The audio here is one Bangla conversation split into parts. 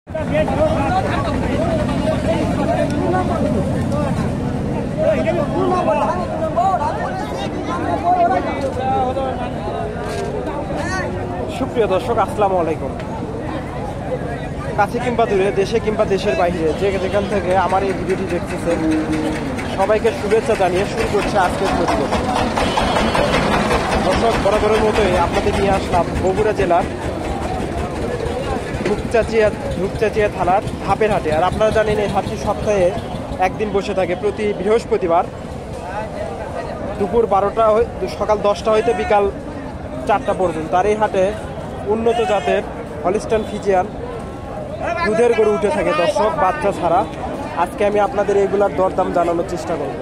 সুপ্রিয় দর্শক, আসসালামু আলাইকুম। কাছে কিংবা দূরে, দেশে কিংবা দেশের বাইরে, যেখান থেকে আমার এই ভিডিওটি দেখতেছেন, সবাইকে শুভেচ্ছা জানিয়ে শুরু করছে আজকের প্রতিবেদন। দর্শক, বরাবরের মতোই আপনাদের নিয়ে আসলাম বগুড়া জেলার ধূপচাচিয়া থানার ধাপের হাটে। আর আপনারা জানেন, এই হাটটি সপ্তাহে একদিন বসে থাকে, প্রতি বৃহস্পতিবার দুপুর 12টা সকাল 10টা হইতে বিকাল 4টা পর্যন্ত। আর এই হাটে উন্নত জাতের হলিস্টাইন ফ্রিজিয়ান দুধের গরু উঠে থাকে দর্শক, বাচ্চা ছাড়া। আজকে আমি আপনাদের এইগুলার দরদাম জানানোর চেষ্টা করব।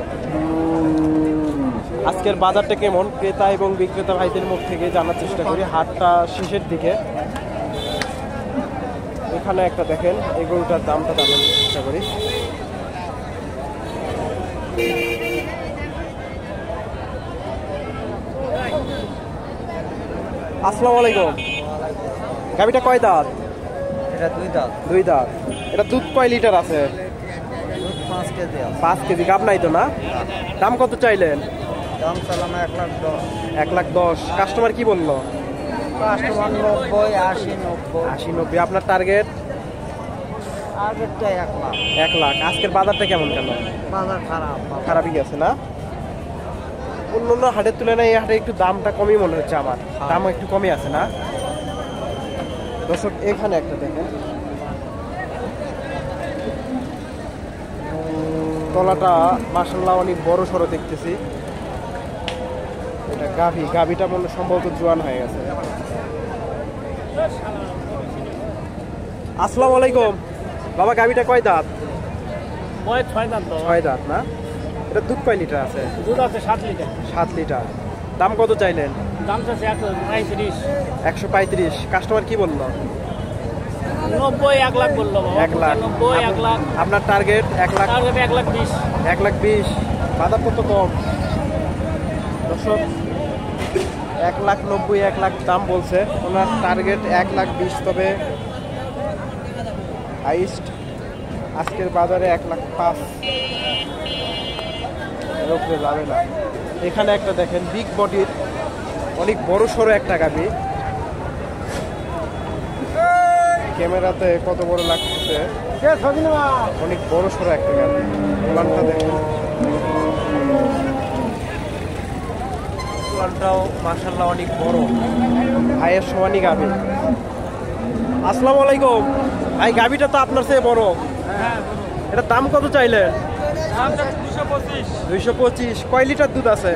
আজকের বাজারটা কেমন, ক্রেতা এবং বিক্রেতা ভাইদের মুখ থেকে জানার চেষ্টা করি। হাটটা শেষের দিকে। এখানে একটা দেখেন, এই গরুটার দামটা জানানোর চেষ্টা করি। আসসালামু আলাইকুম। গাভিটা কয় দাঁত? এটা দুই দাঁত। দুই দাঁত। এটা দুধ কয় লিটার আছে? 5 কেজি। 5 কেজি। গাভ নাই তো না? দাম কত চাইলেন? দাম চালাম 1,10,000। 1,10,000। কাস্টমার কি বললো? কাস্টমার 90, 80, 90। 80, 90। আপনার টার্গেট? আগেরটা 1,00,000। 1,00,000। আজকের বাজারটা কেমন কেন? বাজার খারাপ। খারাপই গেছে না? অন্য হাটের তুলনায় এই হাটে একটু দামটা কমই মনে হচ্ছে আমার। দাম একটু কমই আছে না দর্শক? এখানে একটা দেখেন, তলাটা মাশাআল্লাহ অনেক বড় সড়ো দেখতেছি। এটা গাভিটা মনে সম্ভবত জোয়ান হয়ে গেছে। আসসালামু আলাইকুম। বাবা, গাভিটা কয় দাঁত? 6 দাঁত। 6 দাঁত না? এটা দুধ কয় লিটার আছে? দুধ আছে 7 লিটার। 7 লিটার। দাম কত চাইলেন? দাম চাচ্ছে 135। 135। কাস্টমার কি বললো? 90, 1,00,000 বললো। 1,00,000। 90, 1,00,000। আপনার টার্গেট? 1,00,000। টার্গেট 1,20,000। 1,20,000। বাজার কত কম দর্শক? 1,90,000, 1,00,000 দাম বলছে। ওনার টার্গেট 1,20,000। তবে হাইস্ট আজকের বাজারে 1,05,000 এর উপরে যাবে না। এখানে একটা দেখেন, বিগ বডির অনেক বড় সড়ো একটা গাভি। ক্যামেরাতে কত বড় লাগতেছে, অনেক বড় সড়ো একটা গাভি। ওলানটা দেখেন, ওলানটাও মাশাআল্লাহ অনেক বড়, ভাইয়ের সমানই গাভি। আসসালামু আলাইকুম ভাই। গাভিটা তো আপনার চেয়ে বড়। এটা দাম কত চাইলেন? 225। কয় লিটার দুধ আছে?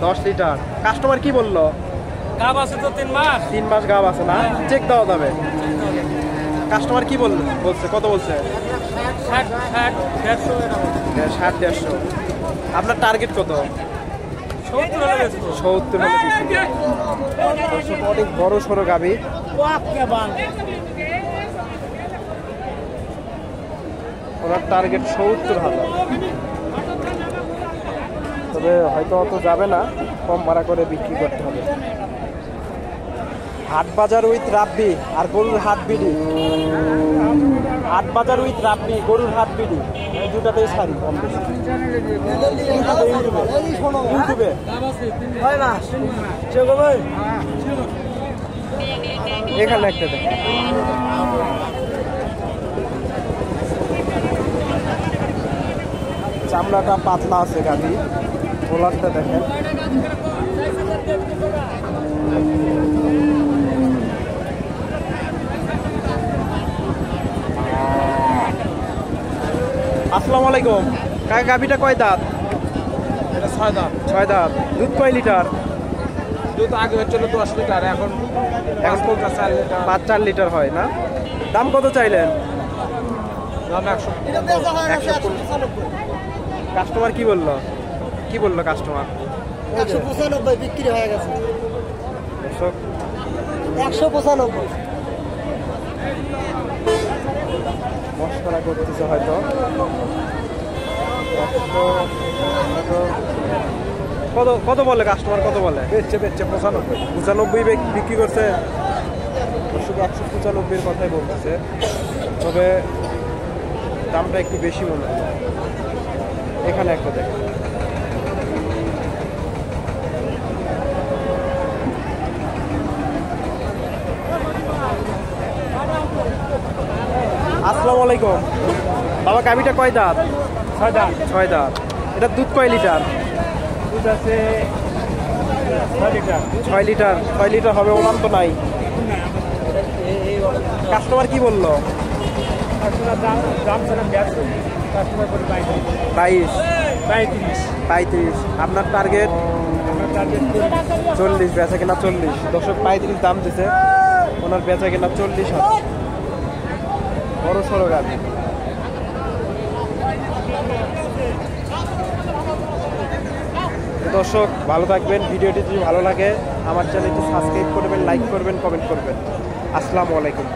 10 লিটার। কাস্টমার কি বললো? গাব আছে তো 3 মাস। 3 মাস গাব আছে না? চেক দেওয়া যাবে। কাস্টমার কি বলছে, কত বলছে? 60-150। আপনার টার্গেট কত? 70। অনেক বড় সড়ো গাভি। ওনার টার্গেট 70,000। তবে হয়তো অত যাবে না, কম ভাড়া করে বিক্রি করতে হবে। হাট বাজার উইথ রাব্বি আর গরুর হাট বিডি। হাট বাজার উইথ রাব্বি, গরুর হাট বিডি, এই দুটাতেই ছাড়ি কম বেশি। ইউটিউবে এখানে একটা দেখেন, চামড়াটা পাতলা আছে গাভি। ওলারটা দেখেন। আসসালামু আলাইকুম। কাকা, গাভিটা কয় দাঁত? এটা 6 দাঁত। 6 দাঁত। দুধ কয় লিটার? দুধ আগে হচ্ছিল 10 লিটার, এখন 4 লিটার। 5-4 লিটার হয় না? দাম কত চাইলেন? দাম 195। কাস্টমার কি বললো? কাস্টমার? 195 বিক্রি হয়ে গেছে। 195 মশকরা করতেছে হয়তো। কত বলে কাস্টমার? কত বলে? বেচছে 95 বিক্রি করছে। 195-এর কথাই বলতেছে। তবে দামটা একটু বেশি মনে হয়। এখানে একটা দেখ, আসসালামু আলাইকুম বাবা। গাভিটা কয় দাঁত? 6 দাঁত। 6 দাঁত। এটা দুধ কয় লিটার? দুধ আছে 6 লিটার। 6 লিটার। 6 লিটার হবে, ওলান তো নাই। কাস্টমার কি বললো? দাম ছিলাম 82, কাস্টমার করে 22, 35। 35। আপনার টার্গেট আমার টার্গেট 40, বেচা কেনা 40। দর্শক 35 দাম দিছে, ওনার বেচা কেনা 40 হাজার। বড় সড়ো গাড়ি। দর্শক ভালো থাকবেন, ভিডিওটি যদি ভালো লাগে আমার চ্যানেলটি সাবস্ক্রাইব করবেন, লাইক করবেন, কমেন্ট করবেন। আসসালামু আলাইকুম।